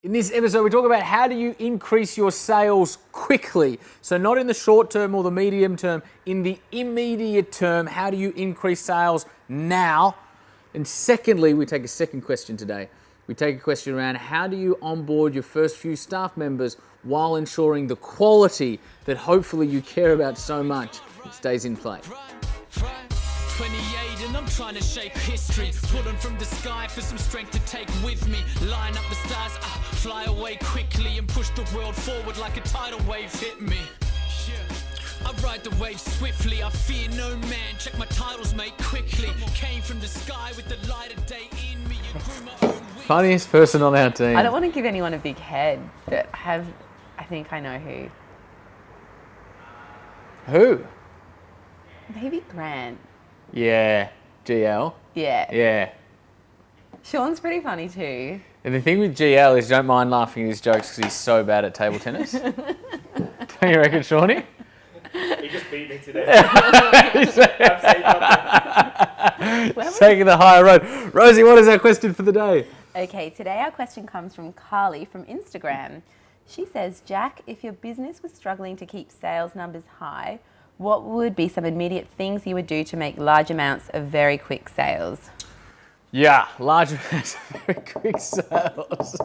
In this episode, we talk about how do you increase your sales quickly. So not in the short term or the medium term, in the immediate term, how do you increase sales now? And secondly, we take a second question today. We take a question around how do you onboard your first few staff members while ensuring the quality that hopefully you care about so much stays in play. 28 and I'm trying to shape history, pulling from the sky for some strength to take with me, line up the stars, fly away quickly and push the world forward like a tidal wave hit me. I ride the wave swiftly, I fear no man, check my titles mate quickly, came from the sky with the light of day in me, and grew my own wings. Funniest person on our team. I don't want to give anyone a big head, but I think I know who. Who? Maybe Grant. Yeah, GL. Yeah. Yeah. Sean's pretty funny too. And the thing with GL is don't mind laughing at his jokes because he's so bad at table tennis. Don't you reckon, Shawnee? He just beat me today. He's taking the higher road. Rosie, what is our question for the day? Okay, today our question comes from Carly from Instagram. She says, Jack, if your business was struggling to keep sales numbers high, what would be some immediate things you would do to make large amounts of very quick sales? Yeah, large amounts of very quick sales.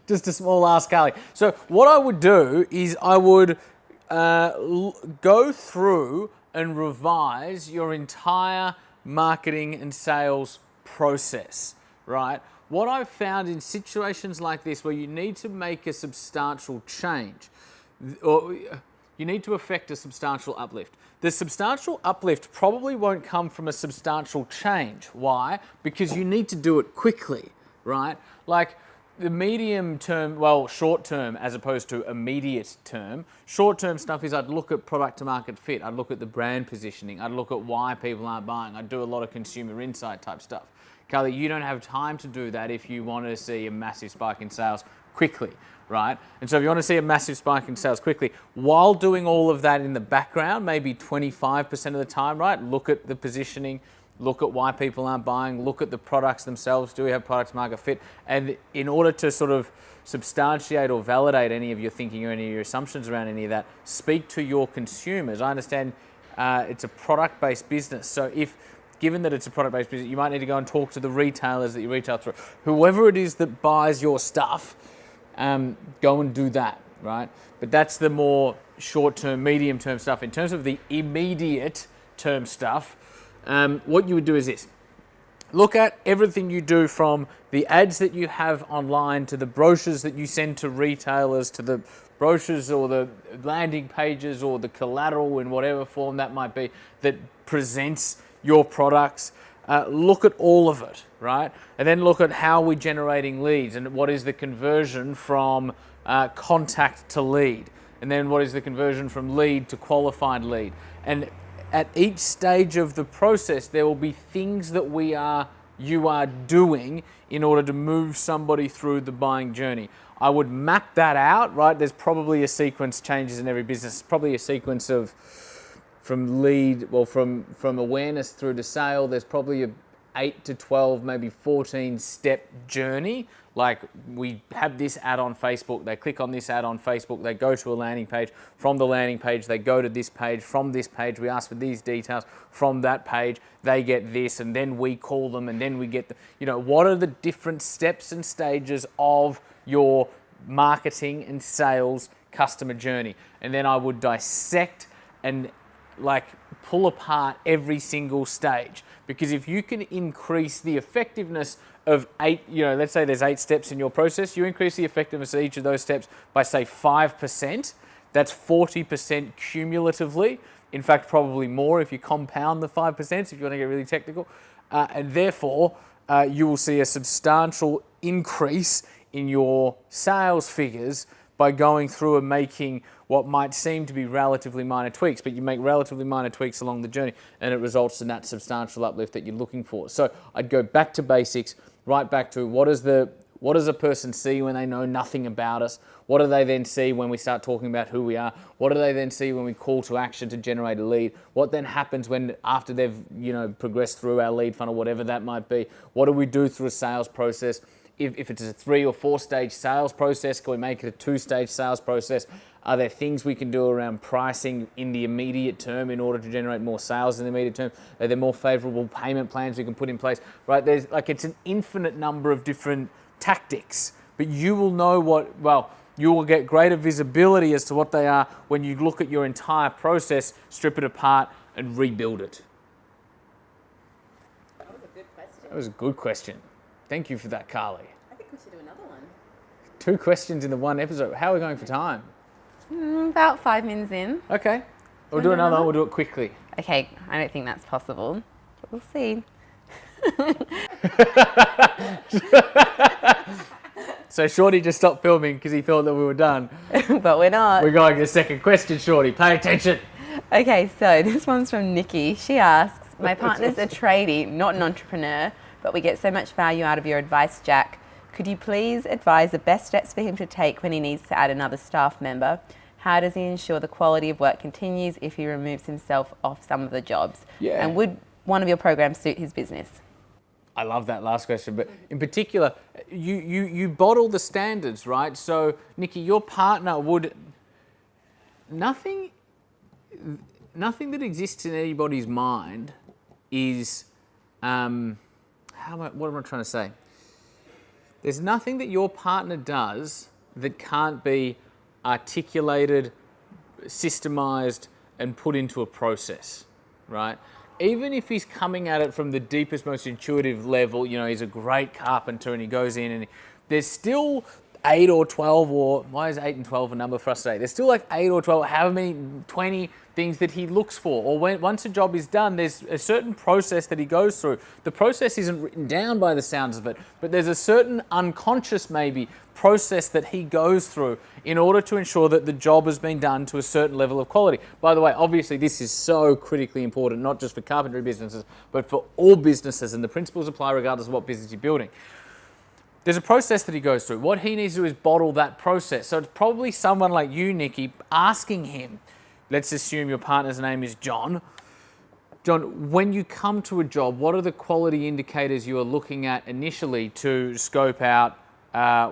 Just a small ask, Carly. So what I would do is I would go through and revise your entire marketing and sales process, right? What I've found in situations like this where you need to make a substantial change, or you need to affect a substantial uplift. The substantial uplift probably won't come from a substantial change. Why? Because you need to do it quickly, right? Like the medium term, well, short term as opposed to immediate term. Short term stuff is I'd look at product to market fit. I'd look at the brand positioning. I'd look at why people aren't buying. I'd do a lot of consumer insight type stuff. Carly, you don't have time to do that if you want to see a massive spike in sales quickly, right? And so if you want to see a massive spike in sales quickly, while doing all of that in the background, maybe 25% of the time, right? Look at the positioning, look at why people aren't buying, look at the products themselves. Do we have product market fit? And in order to sort of substantiate or validate any of your thinking or any of your assumptions around any of that, speak to your consumers. I understand it's a product-based business. So given that it's a product-based business, you might need to go and talk to the retailers that you retail through. Whoever it is that buys your stuff, go and do that, right? But that's the more short-term, medium-term stuff. In terms of the immediate-term stuff, what you would do is this. Look at everything you do from the ads that you have online to the brochures that you send to retailers, to the brochures or the landing pages or the collateral in whatever form that might be that presents your products. Look at all of it, right? And then look at how we're generating leads and what is the conversion from contact to lead. And then what is the conversion from lead to qualified lead. And at each stage of the process, there will be things that you are doing in order to move somebody through the buying journey. I would map that out, right? There's probably a sequence, changes in every business, probably a sequence of from lead, well, from awareness through to sale, there's probably a 8 to 12, maybe 14 step journey. Like we have this ad on Facebook, they click on this ad on Facebook, they go to a landing page. From the landing page, they go to this page. From this page, we ask for these details. From that page, they get this, and then we call them, and then we get what are the different steps and stages of your marketing and sales customer journey? And then I would dissect and pull apart every single stage, because if you can increase the effectiveness of 8, let's say there's 8 steps in your process, you increase the effectiveness of each of those steps by say 5%, that's 40% cumulatively. In fact, probably more if you compound the 5%, if you want to get really technical. And therefore, you will see a substantial increase in your sales figures by going through and making what might seem to be relatively minor tweaks, but you make relatively minor tweaks along the journey and it results in that substantial uplift that you're looking for. So I'd go back to basics, right back to what does a person see when they know nothing about us? What do they then see when we start talking about who we are? What do they then see when we call to action to generate a lead? What then happens after they've progressed through our lead funnel, whatever that might be? What do we do through a sales process? if it's a 3 or 4 stage sales process, can we make it a 2-stage sales process? Are there things we can do around pricing in the immediate term in order to generate more sales in the immediate term? Are there more favorable payment plans we can put in place? Right? There's it's an infinite number of different tactics, but you will know you will get greater visibility as to what they are when you look at your entire process, strip it apart, and rebuild it. That was a good question. That was a good question. Thank you for that, Carly. I think we should do another one. 2 questions in the one episode. How are we going for time? About 5 minutes in. Okay. We'll do do another another? one. We'll do it quickly. Okay, I don't think that's possible, but we'll see. So Shorty just stopped filming because he thought that we were done. But we're not. We're going to the second question, Shorty. Pay attention. Okay, so this one's from Nikki. She asks, my partner's a tradie, not an entrepreneur, but we get so much value out of your advice, Jack. Could you please advise the best steps for him to take when he needs to add another staff member? How does he ensure the quality of work continues if he removes himself off some of the jobs? Yeah. And would one of your programs suit his business? I love that last question, but in particular, you bottle the standards, right? So, Nikki, your partner would... Nothing that exists in anybody's mind is... what am I trying to say? There's nothing that your partner does that can't be articulated, systemized, and put into a process, right? Even if he's coming at it from the deepest, most intuitive level, he's a great carpenter and he goes in and there's still 8 or 12 or, why is 8 and 12 a number for us today? There's still 8 or 12, however many, 20 things that he looks for. Or once a job is done, there's a certain process that he goes through. The process isn't written down by the sounds of it, but there's a certain unconscious maybe process that he goes through in order to ensure that the job has been done to a certain level of quality. By the way, obviously this is so critically important, not just for carpentry businesses, but for all businesses, and the principles apply regardless of what business you're building. There's a process that he goes through. What he needs to do is bottle that process. So it's probably someone like you, Nikki, asking him, let's assume your partner's name is John. John, when you come to a job, what are the quality indicators you are looking at initially to scope out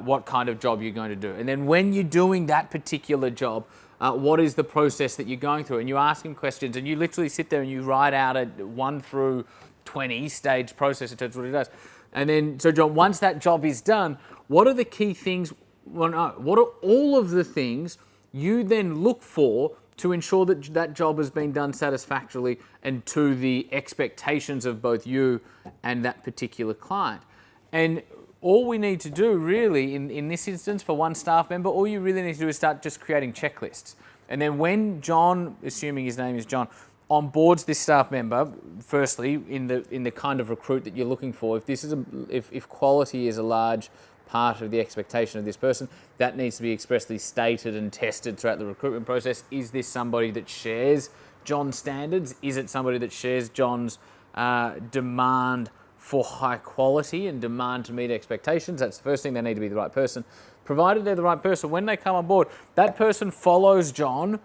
what kind of job you're going to do? And then when you're doing that particular job, what is the process that you're going through? And you ask him questions and you literally sit there and you write out a 1 through 20 stage process in terms of what he does. And then, so John, once that job is done, what are the key things, what are all of the things you then look for to ensure that that job has been done satisfactorily and to the expectations of both you and that particular client? And all we need to do really in this instance for one staff member, all you really need to do is start just creating checklists. And then when John, assuming his name is John, onboards this staff member, firstly, in the kind of recruit that you're looking for, if quality is a large part of the expectation of this person, that needs to be expressly stated and tested throughout the recruitment process. Is this somebody that shares John's standards? Is it somebody that shares John's demand for high quality and demand to meet expectations? That's the first thing. They need to be the right person. Provided they're the right person, when they come on board, that person follows John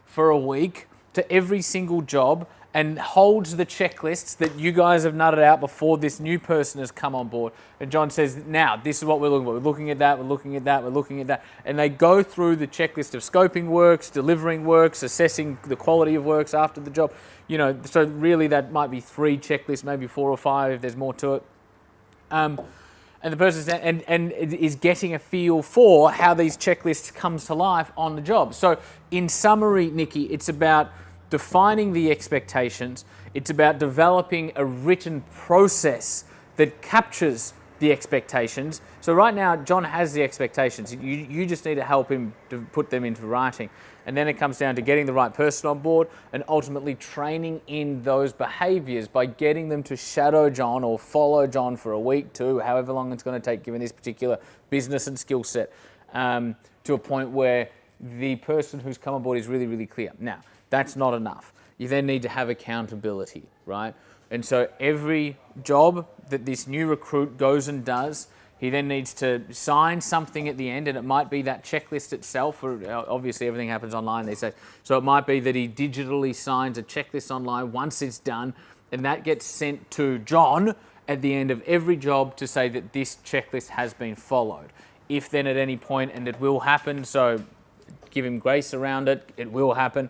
for a week to every single job and holds the checklists that you guys have nutted out before this new person has come on board. And John says, now, this is what we're looking for. We're looking at that, we're looking at that, we're looking at that. And they go through the checklist of scoping works, delivering works, assessing the quality of works after the job. So really that might be 3 checklists, maybe 4 or 5 if there's more to it. And the person and is getting a feel for how these checklists comes to life on the job. So in summary, Nikki, it's about defining the expectations. It's about developing a written process that captures the expectations. So right now, John has the expectations. You just need to help him to put them into writing. And then it comes down to getting the right person on board and ultimately training in those behaviors by getting them to shadow John or follow John for a week, 2, however long it's going to take given this particular business and skill set, to a point where the person who's come on board is really, really clear. Now, that's not enough. You then need to have accountability, right? And so every job that this new recruit goes and does, he then needs to sign something at the end, and it might be that checklist itself, or obviously everything happens online these days. So it might be that he digitally signs a checklist online once it's done, and that gets sent to John, at the end of every job to say that this checklist has been followed. If then at any point, and it will happen, so give him grace around it, it will happen.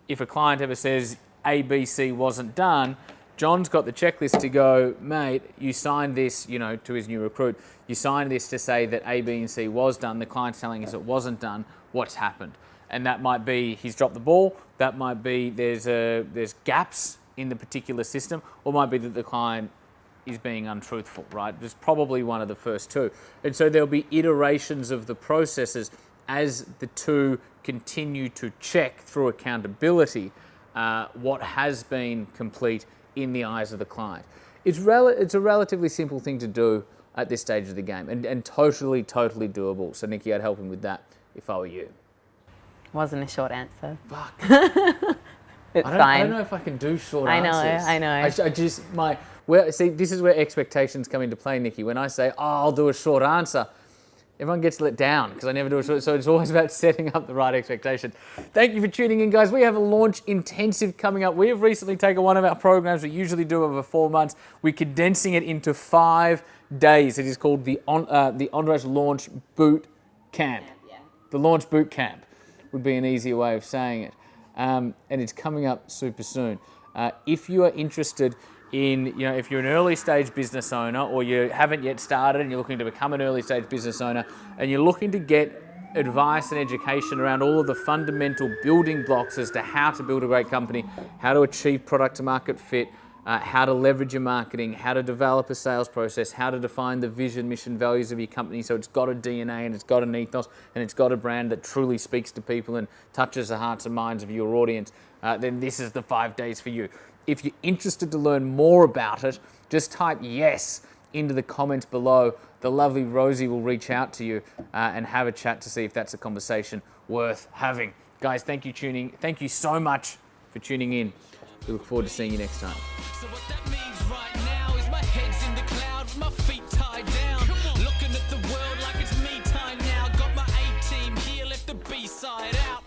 If a client ever says A, B, C wasn't done, John's got the checklist to go, mate, you signed this, you know, to his new recruit, you signed this to say that A, B, and C was done, the client's telling us it wasn't done, what's happened? And that might be he's dropped the ball, that might be there's gaps in the particular system, or it might be that the client is being untruthful, right? There's probably one of the first two. And so there'll be iterations of the processes as the two continue to check through accountability what has been complete in the eyes of the client. It's a relatively simple thing to do at this stage of the game, and totally doable. So Nikki, I'd help him with that if I were you. Wasn't a short answer. Fuck. It's I fine. don't know if I can do short I know, answers. I know. See, this is where expectations come into play, Nikki. When I say, oh, I'll do a short answer, everyone gets let down because I never do a short. So it's always about setting up the right expectation. Thank you for tuning in, guys. We have a launch intensive coming up. We have recently taken one of our programs we usually do over 4 months. We're condensing it into 5 days. It is called the Entourage Launch Boot Camp. The Launch Boot Camp would be an easier way of saying it. And it's coming up super soon. If you are interested in, you know, if you're an early stage business owner or you haven't yet started and you're looking to become an early stage business owner and you're looking to get advice and education around all of the fundamental building blocks as to how to build a great company, how to achieve product to market fit, how to leverage your marketing, how to develop a sales process, how to define the vision, mission, values of your company so it's got a DNA and it's got an ethos and it's got a brand that truly speaks to people and touches the hearts and minds of your audience, then this is the 5 days for you. If you're interested to learn more about it, just type yes into the comments below. The lovely Rosie will reach out to you and have a chat to see if that's a conversation worth having. Guys, thank you so much for tuning in. We look forward to seeing you next time. So what that means right now is my head's in the cloud with my feet tied down. Looking at the world like it's me time now. Got my A-team here, left the B-side out.